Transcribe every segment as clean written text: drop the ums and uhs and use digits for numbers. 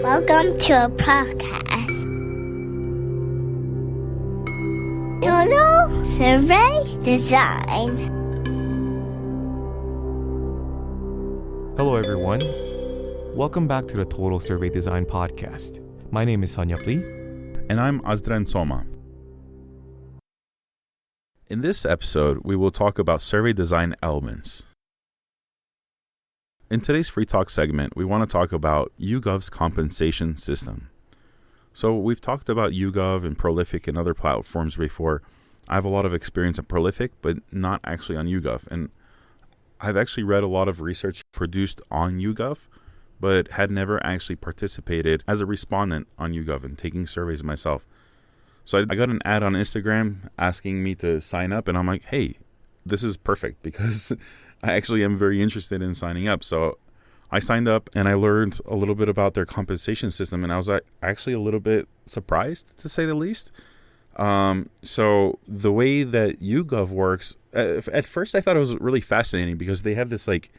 Welcome to a podcast. Total Survey Design. Hello everyone. Welcome back to the Total Survey Design podcast. My name is Sanyap Lee. And I'm Azdran Soma. In this episode, we will talk about survey design elements. In today's Free Talk segment, we want to talk about YouGov's compensation system. So we've talked about YouGov and Prolific and other platforms before. I have a lot of experience at Prolific, but not actually on YouGov. And I've actually read a lot of research produced on YouGov, but had never actually participated as a respondent on YouGov and taking surveys myself. So I got an ad on Instagram asking me to sign up, and I'm like, hey, this is perfect because I actually am very interested in signing up. So I signed up and I learned a little bit about their compensation system, and I was actually a little bit surprised, to say the least. So the way that YouGov works, at first I thought it was really fascinating because they have this like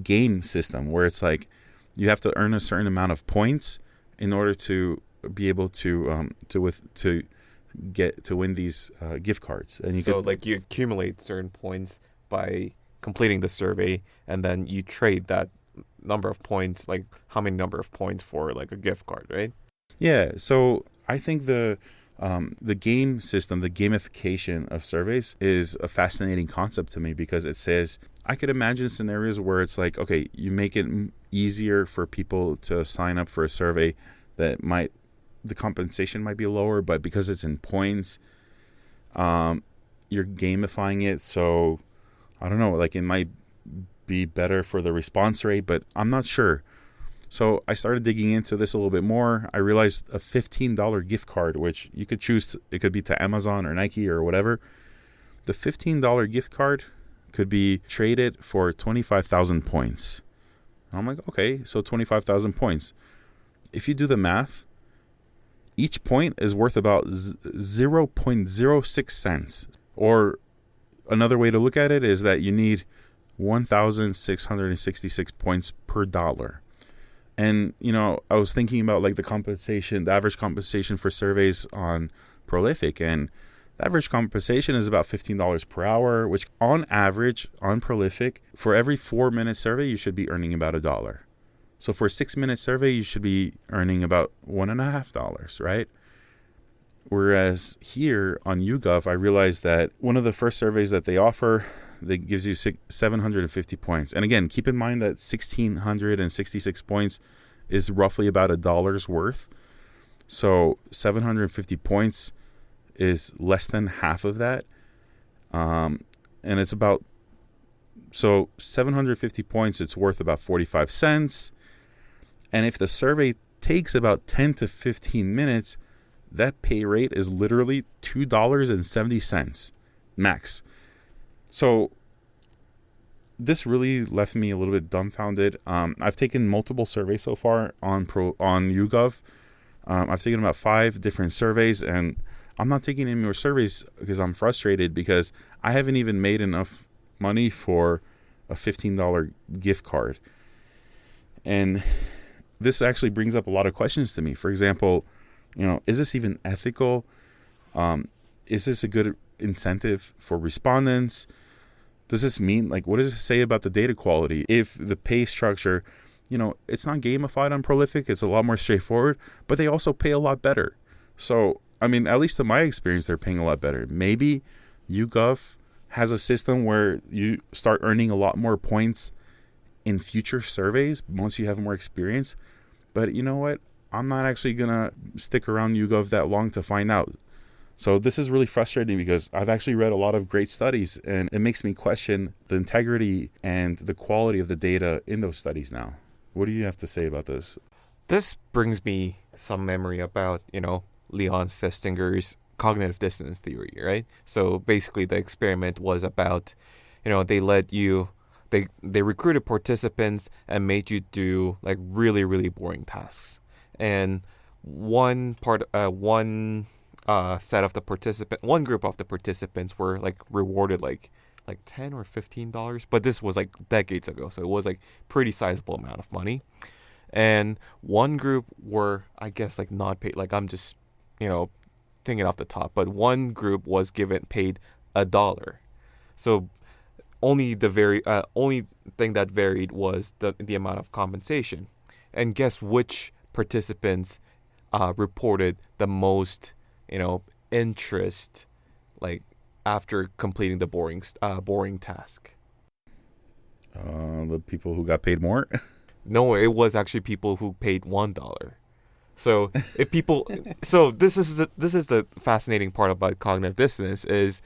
game system where it's like you have to earn a certain amount of points in order to be able to win these gift cards. And you accumulate certain points by completing the survey, and then you trade that number of points, like how many number of points for like a gift card, right? Yeah. So I think the game system, the gamification of surveys is a fascinating concept to me because it says I could imagine scenarios where it's like, okay, you make it easier for people to sign up for a survey that the compensation might be lower, but because it's in points, you're gamifying it. So I don't know, like it might be better for the response rate, but I'm not sure. So I started digging into this a little bit more. I realized a $15 gift card, which you could choose, it could be to Amazon or Nike or whatever. The $15 gift card could be traded for 25,000 points. And I'm like, okay, so 25,000 points. If you do the math, each point is worth about 0.06 cents. Or another way to look at it is that you need 1,666 points per dollar. And, I was thinking about like the average compensation for surveys on Prolific, and the average compensation is about $15 per hour, which on average on Prolific, for every 4-minute survey, you should be earning about $1. So for a 6-minute survey, you should be earning about $1.50, right? Whereas here on YouGov, I realized that one of the first surveys that they offer, that gives you 750 points. And again, keep in mind that 1,666 points is roughly about $1 worth. So 750 points is less than half of that. And it's about, so 750 points, it's worth about 45 cents. And if the survey takes about 10 to 15 minutes, that pay rate is literally $2.70 max. So this really left me a little bit dumbfounded. I've taken multiple surveys so far on YouGov. I've taken about 5 different surveys, and I'm not taking any more surveys because I'm frustrated because I haven't even made enough money for a $15 gift card. And this actually brings up a lot of questions to me. For example, is this even ethical? Is this a good incentive for respondents? Does this mean, what does it say about the data quality? If the pay structure, it's not gamified on Prolific, it's a lot more straightforward, but they also pay a lot better. So, at least in my experience, they're paying a lot better. Maybe YouGov has a system where you start earning a lot more points in future surveys once you have more experience. But you know what? I'm not actually going to stick around YouGov that long to find out. So this is really frustrating because I've actually read a lot of great studies, and it makes me question the integrity and the quality of the data in those studies now. What do you have to say about this? This brings me some memory about, Leon Festinger's cognitive dissonance theory, right? So basically the experiment was about, they recruited participants and made you do like really, really boring tasks. And one group of the participants were like rewarded like $10 or $15, but this was like decades ago, so it was like pretty sizable amount of money. And one group were, I guess, like not paid. Like I'm just, thinking off the top. But one group was given paid $1. So only thing that varied was the amount of compensation. And guess which participants reported the most, interest, like after completing the boring task. The people who got paid more. No, it was actually people who paid $1. So if people, so this is the fascinating part about cognitive dissonance is,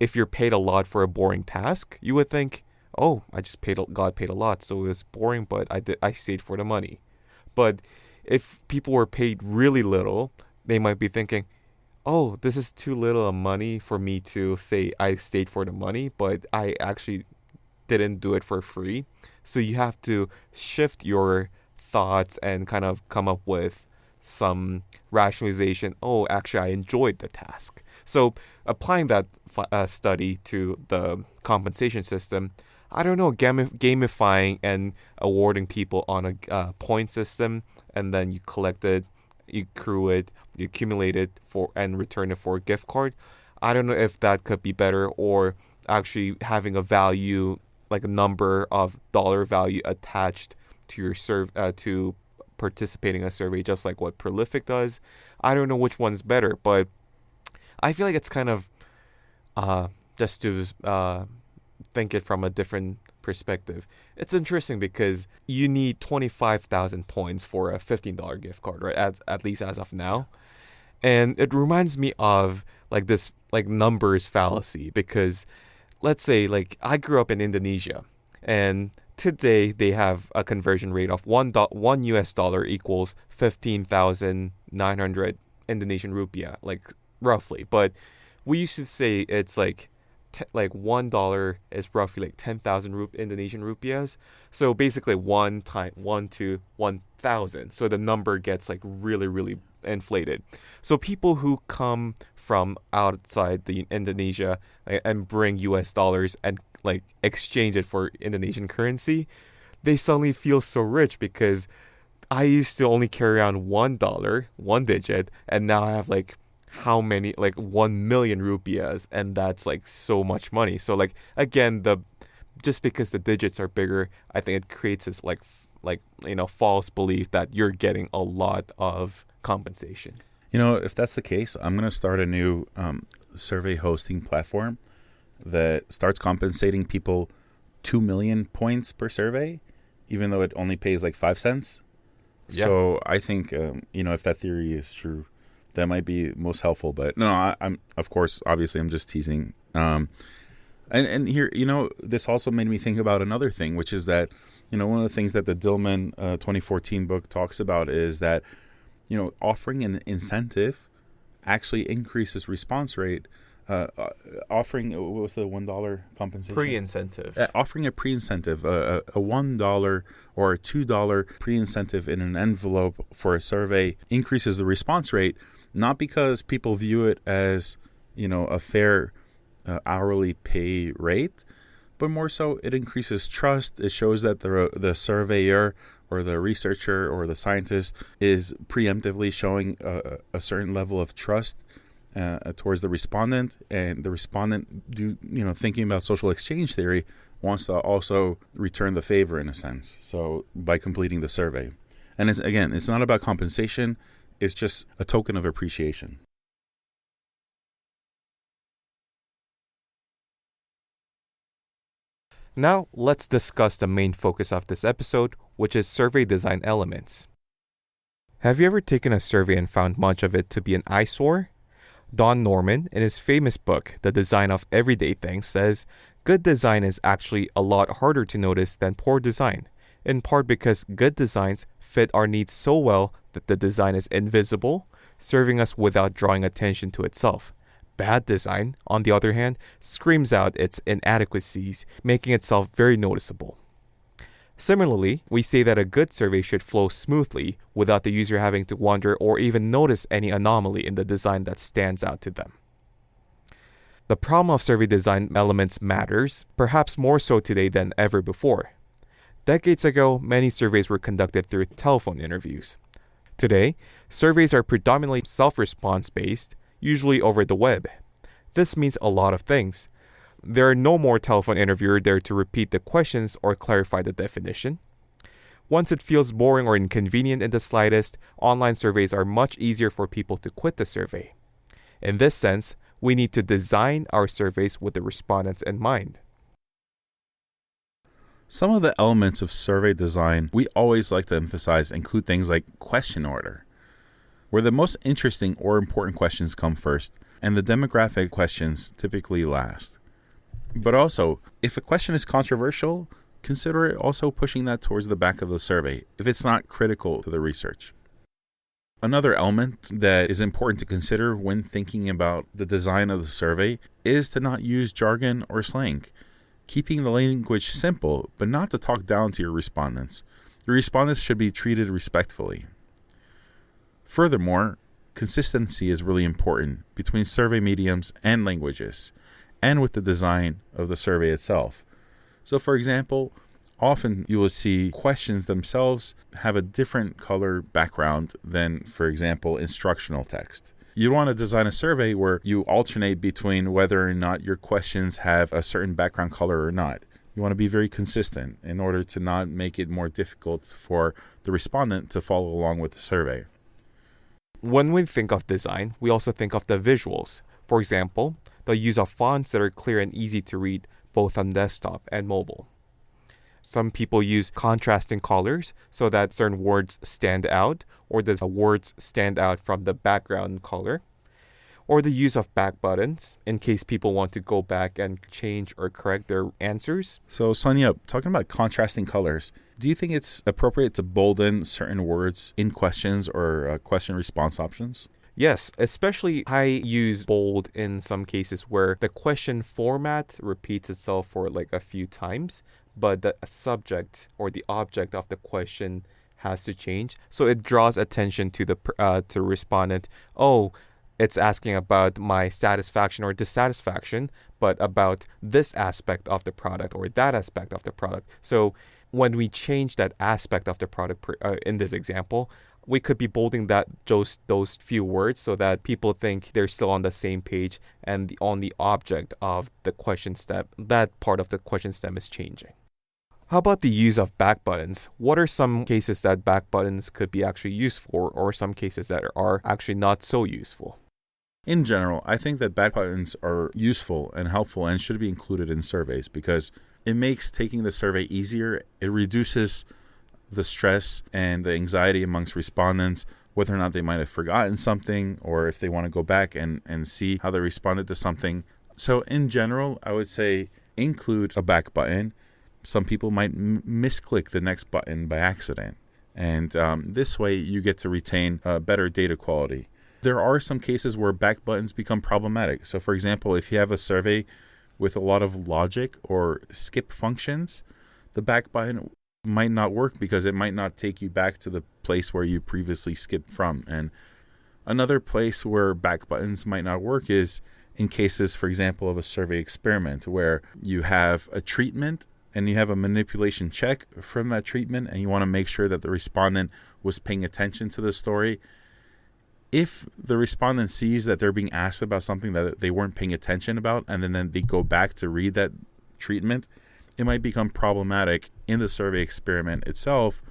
if you're paid a lot for a boring task, you would think, oh, I just got paid a lot, so it was boring, but I stayed for the money. But if people were paid really little, they might be thinking, oh, this is too little of money for me to say I stayed for the money, but I actually didn't do it for free. So you have to shift your thoughts and kind of come up with some rationalization. Oh, actually, I enjoyed the task. So applying that study to the compensation system, I don't know, gamifying and awarding people on a point system, and then you collect it, you accrue it, you accumulate it and return it for a gift card. I don't know if that could be better, or actually having a value, like a number of dollar value attached to your to participating in a survey, just like what Prolific does. I don't know which one's better, but I feel like it's kind of just to think it from a different perspective. It's interesting because you need 25,000 points for a $15 gift card, right? At least as of now. And it reminds me of like this like numbers fallacy, because let's say like I grew up in Indonesia, and today they have a conversion rate of one US dollar equals 15,900 Indonesian rupiah, like roughly. But we used to say it's like $1 is roughly like 10,000 Indonesian rupiahs. So basically 1 to 1,000. So the number gets like really, really inflated. So people who come from outside the Indonesia and bring US dollars and like exchange it for Indonesian currency, they suddenly feel so rich, because I used to only carry around $1, one digit, and now I have like how many, like 1 million rupiahs, and that's like so much money. So like again, just because the digits are bigger, I think it creates this like false belief that you're getting a lot of compensation. If that's the case, I'm going to start a new survey hosting platform that starts compensating people 2 million points per survey, even though it only pays like 5 cents. Yeah. So I think, if that theory is true, that might be most helpful. But no, I'm of course, obviously, I'm just teasing. And here, this also made me think about another thing, which is that, one of the things that the Dillman 2014 book talks about is that, offering an incentive actually increases response rate. Offering, what was the $1 compensation? Pre-incentive. Offering a pre-incentive, a $1 or a $2 pre-incentive in an envelope for a survey increases the response rate, not because people view it as, a fair hourly pay rate, but more so it increases trust. It shows that the surveyor or the researcher or the scientist is preemptively showing a certain level of trust towards the respondent, and the respondent, thinking about social exchange theory, wants to also return the favor in a sense. So by completing the survey, and it's not about compensation; it's just a token of appreciation. Now let's discuss the main focus of this episode, which is survey design elements. Have you ever taken a survey and found much of it to be an eyesore? Don Norman, in his famous book, The Design of Everyday Things, says, good design is actually a lot harder to notice than poor design, in part because good designs fit our needs so well that the design is invisible, serving us without drawing attention to itself. Bad design, on the other hand, screams out its inadequacies, making itself very noticeable. Similarly, we say that a good survey should flow smoothly without the user having to wonder or even notice any anomaly in the design that stands out to them. The problem of survey design elements matters, perhaps more so today than ever before. Decades ago, many surveys were conducted through telephone interviews. Today, surveys are predominantly self-response based, usually over the web. This means a lot of things. There are no more telephone interviewers there to repeat the questions or clarify the definition. Once it feels boring or inconvenient in the slightest, online surveys are much easier for people to quit the survey. In this sense, we need to design our surveys with the respondents in mind. Some of the elements of survey design we always like to emphasize include things like question order, where the most interesting or important questions come first, and the demographic questions typically last. But also, if a question is controversial, consider it also pushing that towards the back of the survey if it's not critical to the research. Another element that is important to consider when thinking about the design of the survey is to not use jargon or slang, keeping the language simple, but not to talk down to your respondents. Your respondents should be treated respectfully. Furthermore, consistency is really important between survey mediums and languages, and with the design of the survey itself. So for example, often you will see questions themselves have a different color background than, for example, instructional text. You want to design a survey where you alternate between whether or not your questions have a certain background color or not. You want to be very consistent in order to not make it more difficult for the respondent to follow along with the survey. When we think of design, we also think of the visuals. For example, the use of fonts that are clear and easy to read both on desktop and mobile. Some people use contrasting colors so that certain words stand out, or the words stand out from the background color. Or the use of back buttons in case people want to go back and change or correct their answers. So Sonia, talking about contrasting colors, do you think it's appropriate to bolden certain words in questions or question response options? Yes, especially I use bold in some cases where the question format repeats itself for like a few times, but the subject or the object of the question has to change. So it draws attention to the respondent. Oh, it's asking about my satisfaction or dissatisfaction, but about this aspect of the product or that aspect of the product. So when we change that aspect of the product in this example, we could be bolding those few words so that people think they're still on the same page and on the object of the question stem, that part of the question stem is changing. How about the use of back buttons? What are some cases that back buttons could be actually used for, or some cases that are actually not so useful? In general, I think that back buttons are useful and helpful and should be included in surveys because it makes taking the survey easier. It reduces the stress and the anxiety amongst respondents, whether or not they might have forgotten something or if they want to go back and see how they responded to something. So in general, I would say include a back button. Some people might misclick the next button by accident. And this way you get to retain better data quality. There are some cases where back buttons become problematic. So for example, if you have a survey with a lot of logic or skip functions, the back button might not work because it might not take you back to the place where you previously skipped from. And another place where back buttons might not work is in cases, for example, of a survey experiment where you have a treatment and you have a manipulation check from that treatment and you want to make sure that the respondent was paying attention to the story. If the respondent sees that they're being asked about something that they weren't paying attention about and then they go back to read that treatment, it might become problematic in the survey experiment itself.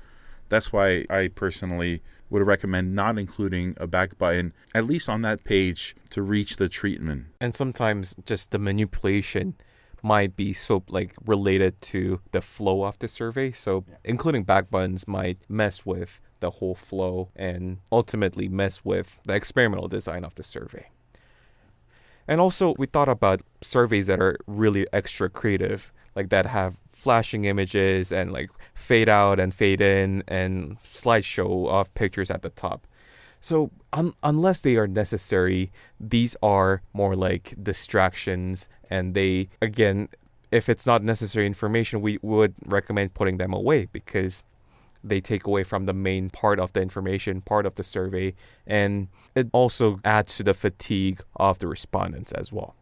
That's why I personally would recommend not including a back button, at least on that page, to reach the treatment. And sometimes just the manipulation might be so related to the flow of the survey. So including back buttons might mess with the whole flow and ultimately mess with the experimental design of the survey. And also we thought about surveys that are really extra creative, like that have flashing images and fade out and fade in and slideshow of pictures at the top. So unless they are necessary, these are more like distractions, and they, again, if it's not necessary information, we would recommend putting them away because they take away from the main part of the information, part of the survey, and it also adds to the fatigue of the respondents as well.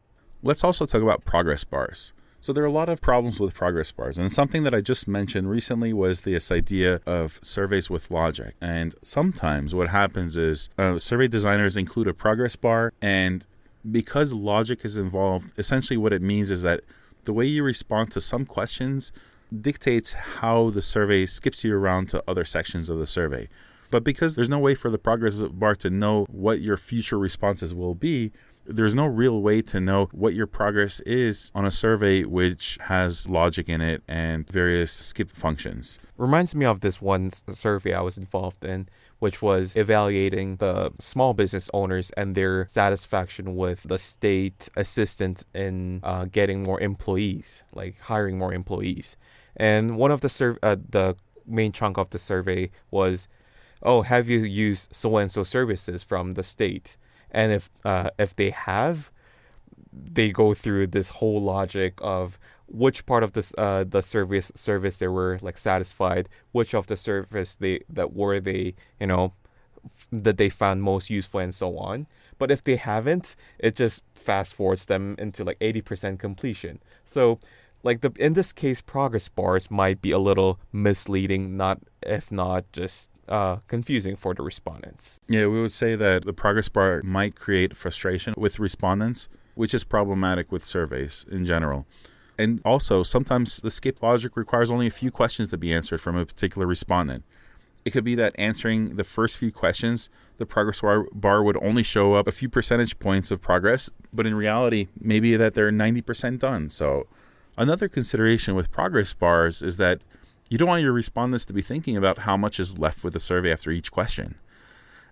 Let's also talk about progress bars. So there are a lot of problems with progress bars. And something that I just mentioned recently was this idea of surveys with logic. And sometimes what happens is survey designers include a progress bar, and because logic is involved, essentially what it means is that the way you respond to some questions dictates how the survey skips you around to other sections of the survey. But because there's no way for the progress bar to know what your future responses will be, there's no real way to know what your progress is on a survey which has logic in it and various skip functions. Reminds me of this one survey I was involved in, which was evaluating the small business owners and their satisfaction with the state assistance in getting more employees, like hiring more employees. And one of the main chunk of the survey was, oh, have you used so-and-so services from the state? And if they have, they go through this whole logic of which part of the service they were like satisfied, which of the service that they found most useful, and so on. But if they haven't, it just fast forwards them into like 80% completion. So like in this case, progress bars might be a little misleading, if not just confusing for the respondents. Yeah, we would say that the progress bar might create frustration with respondents, which is problematic with surveys in general. And also, sometimes the skip logic requires only a few questions to be answered from a particular respondent. It could be that answering the first few questions, the progress bar would only show up a few percentage points of progress, but in reality, maybe that they're 90% done. So another consideration with progress bars is that you don't want your respondents to be thinking about how much is left with the survey after each question,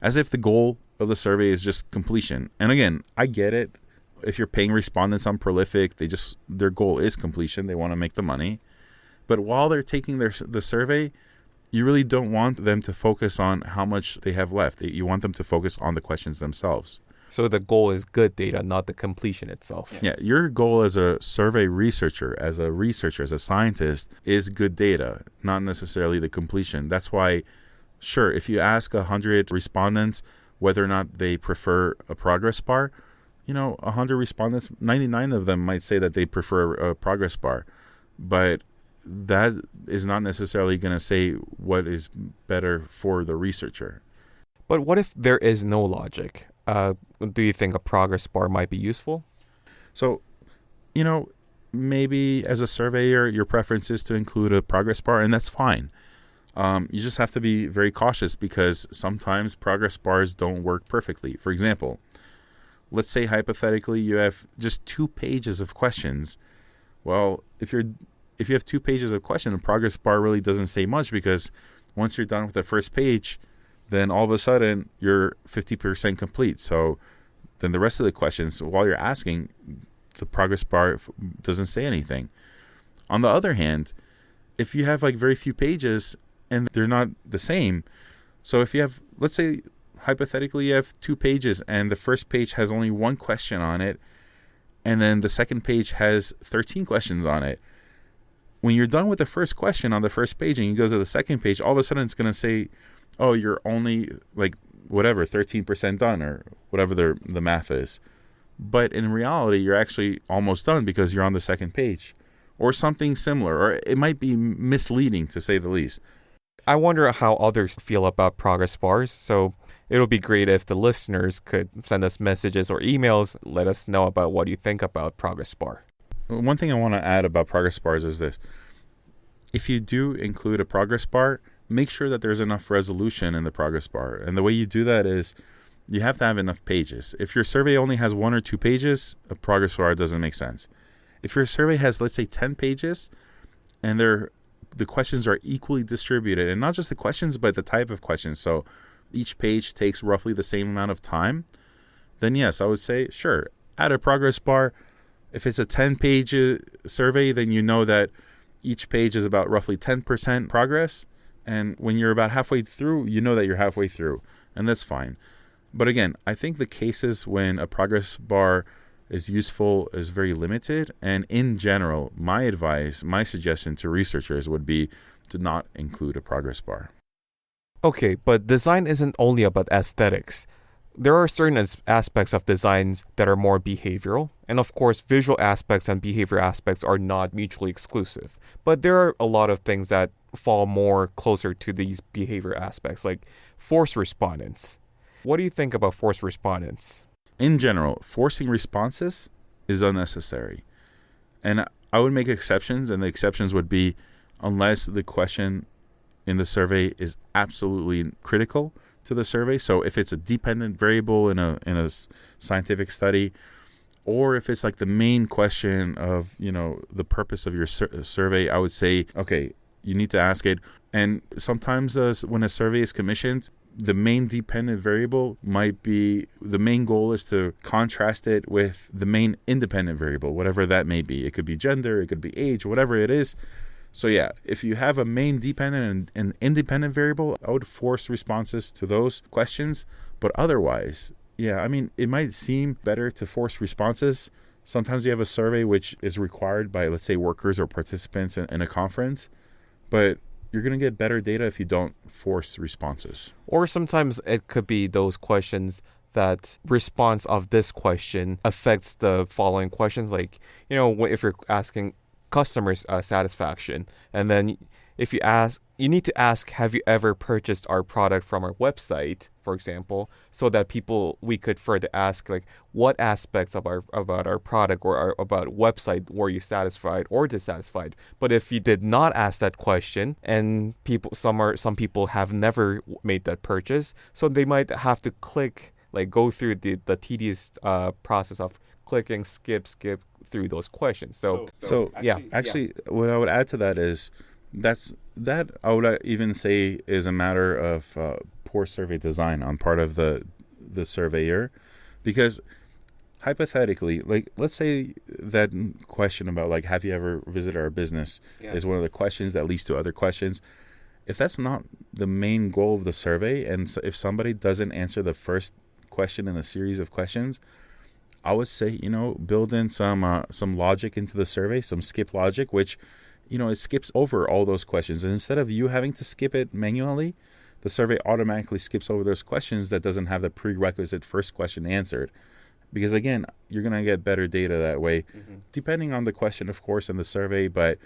as if the goal of the survey is just completion. And again, I get it. If you're paying respondents on Prolific, their goal is completion. They want to make the money. But while they're taking the survey, you really don't want them to focus on how much they have left. You want them to focus on the questions themselves. So the goal is good data, not the completion itself. Yeah, your goal as a survey researcher, as a scientist, is good data, not necessarily the completion. That's why, sure, if you ask 100 respondents whether or not they prefer a progress bar, 100 respondents, 99 of them might say that they prefer a progress bar. But that is not necessarily going to say what is better for the researcher. But what if there is no logic? Do you think a progress bar might be useful? So, maybe as a surveyor, your preference is to include a progress bar, and that's fine. You just have to be very cautious because sometimes progress bars don't work perfectly. For example, let's say hypothetically you have just 2 pages of questions. Well, if you have 2 pages of question, a progress bar really doesn't say much, because once you're done with the first page, then all of a sudden you're 50% complete. So then the rest of the questions, while you're asking, the progress bar doesn't say anything. On the other hand, if you have like very few pages and they're not the same, so if you have, let's say hypothetically you have 2 pages and the first page has only 1 question on it, and then the second page has 13 questions on it. When you're done with the first question on the first page and you go to the second page, all of a sudden it's going to say, oh, you're only 13% done, or whatever the math is. But in reality, you're actually almost done because you're on the second page, or something similar, or it might be misleading to say the least. I wonder how others feel about progress bars, so it'll be great if the listeners could send us messages or emails, let us know about what you think about progress bar. One thing I want to add about progress bars is this. If you do include a progress bar, make sure that there's enough resolution in the progress bar. And the way you do that is you have to have enough pages. If your survey only has 1 or 2 pages, a progress bar doesn't make sense. If your survey has, let's say, 10 pages and the questions are equally distributed, and not just the questions, but the type of questions, so each page takes roughly the same amount of time, then yes, I would say, sure, add a progress bar. If it's a 10-page survey, then you know that each page is about roughly 10% progress. And when you're about halfway through, you know that you're halfway through, and that's fine. But again, I think the cases when a progress bar is useful is very limited. And in general, my suggestion to researchers would be to not include a progress bar. Okay, but design isn't only about aesthetics. there are certain aspects of designs that are more behavioral. And of course, visual aspects and behavior aspects are not mutually exclusive. But there are a lot of things that fall more closer to these behavior aspects, like forced respondents. What do you think about forced respondents? In general, forcing responses is unnecessary. And I would make exceptions, and the exceptions would be unless the question in the survey is absolutely critical to the survey. So if it's a dependent variable in a scientific study, or if it's like the main question of, the purpose of your survey, I would say, okay, you need to ask it. And sometimes when a survey is commissioned, the main dependent variable might be, the main goal is to contrast it with the main independent variable, whatever that may be. It could be gender, it could be age, whatever it is. So yeah, if you have a main dependent and independent variable, I would force responses to those questions. But otherwise, yeah, I mean, it might seem better to force responses. Sometimes you have a survey which is required by, let's say, workers or participants in a conference, but you're going to get better data if you don't force responses. Or sometimes it could be those questions that response of this question affects the following questions. Like, if you're asking customers satisfaction, and then if you need to ask, have you ever purchased our product from our website, for example, so that we could further ask, like, what aspects about our product or about website were you satisfied or dissatisfied? But if you did not ask that question, and some people have never made that purchase, so they might have to go through the tedious process of clicking skip through those questions. So actually, what I would add to that is that I would even say is a matter of poor survey design on part of the surveyor, because hypothetically, like, let's say that question about, like, have you ever visited our business is one of the questions that leads to other questions. If that's not the main goal of the survey, and so if somebody doesn't answer the first question in a series of questions, I would say, build in some logic into the survey, some skip logic, which, it skips over all those questions. And instead of you having to skip it manually, the survey automatically skips over those questions that doesn't have the prerequisite first question answered. Because again, you're going to get better data that way, depending on the question, of course, in the survey, but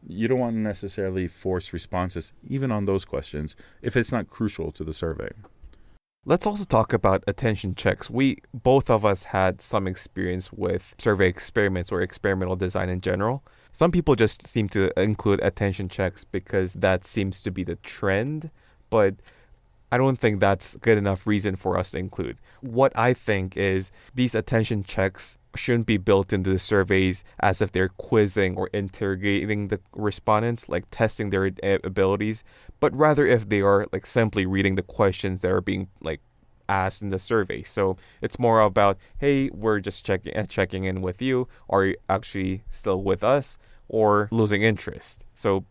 you don't want to necessarily force responses, even on those questions, if it's not crucial to the survey. Let's also talk about attention checks. Both of us had some experience with survey experiments or experimental design in general. Some people just seem to include attention checks because that seems to be the trend, but I don't think that's good enough reason for us to include. What I think is these attention checks shouldn't be built into the surveys as if they're quizzing or interrogating the respondents, like testing their abilities, but rather if they are like simply reading the questions that are being like asked in the survey. So it's more about, hey, we're just checking in with you. Are you actually still with us or losing interest? So,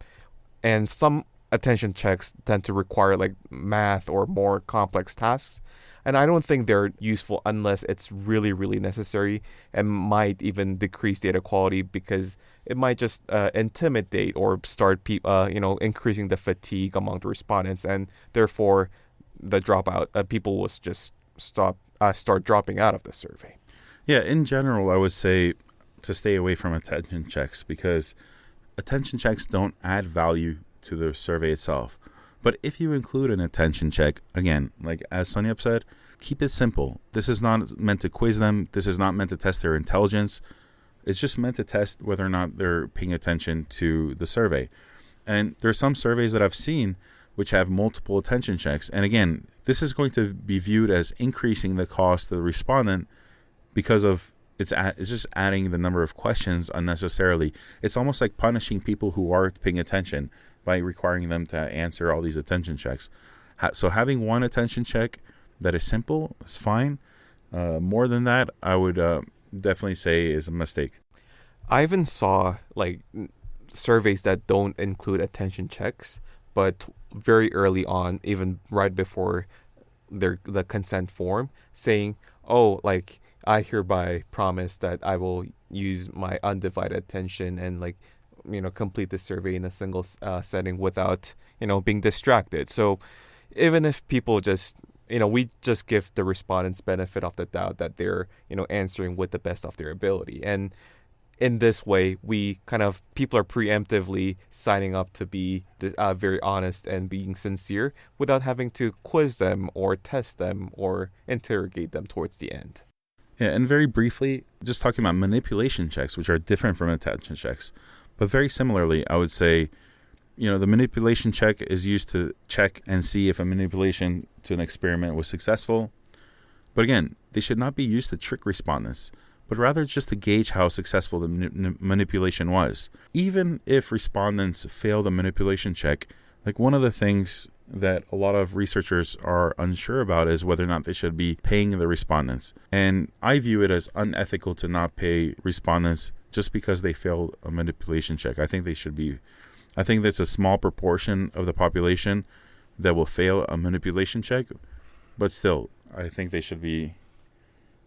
and some attention checks tend to require like math or more complex tasks. And I don't think they're useful unless it's really, really necessary, and might even decrease data quality because it might just intimidate or start increasing the fatigue among the respondents, and therefore the dropout people will just start dropping out of the survey. Yeah, in general, I would say to stay away from attention checks because attention checks don't add value to the survey itself. But if you include an attention check, again, like as Sonia said, keep it simple. This is not meant to quiz them. This is not meant to test their intelligence. It's just meant to test whether or not they're paying attention to the survey. And there's some surveys that I've seen which have multiple attention checks. And again, this is going to be viewed as increasing the cost to the respondent because of it's just adding the number of questions unnecessarily. It's almost like punishing people who are paying attention by requiring them to answer all these attention checks. So having one attention check that is simple is fine. More than that, I would definitely say is a mistake. I even saw like surveys that don't include attention checks, but very early on, even right before the consent form, saying, oh, like, I hereby promise that I will use my undivided attention and like, complete the survey in a single setting without, being distracted. So even if people just we just give the respondents benefit of the doubt that they're, answering with the best of their ability. And in this way, people are preemptively signing up to be very honest and being sincere without having to quiz them or test them or interrogate them towards the end. Yeah, and very briefly, just talking about manipulation checks, which are different from attention checks. But very similarly, I would say, the manipulation check is used to check and see if a manipulation to an experiment was successful. But again, they should not be used to trick respondents, but rather just to gauge how successful the manipulation was. Even if respondents fail the manipulation check, like one of the things that a lot of researchers are unsure about is whether or not they should be paying the respondents. And I view it as unethical to not pay respondents just because they failed a manipulation check. I think that's a small proportion of the population that will fail a manipulation check, but still, I think they should be.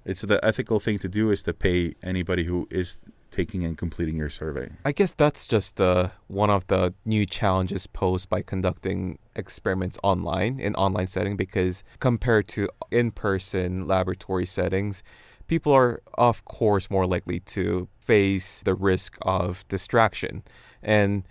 It's the ethical thing to do is to pay anybody who is taking and completing your survey. I guess that's just one of the new challenges posed by conducting experiments in online setting, because compared to in-person laboratory settings, people are, of course, more likely to face the risk of distraction. And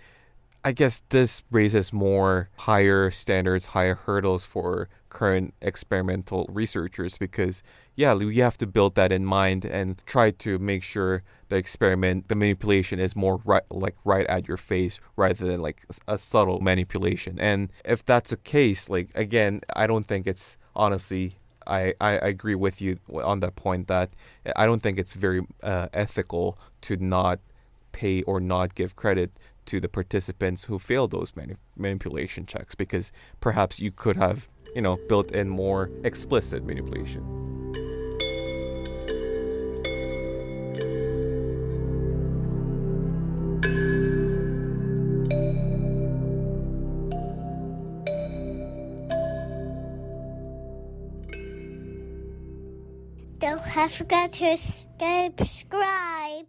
I guess this raises more higher standards, higher hurdles for current experimental researchers, because we have to build that in mind and try to make sure the manipulation is more right at your face rather than like a subtle manipulation. And if that's the case, again, I don't think it's honestly, I agree with you on that point that I don't think it's very ethical to not pay or not give credit to the participants who failed those manipulation checks, because perhaps you could have, built in more explicit manipulation. Don't forget to subscribe.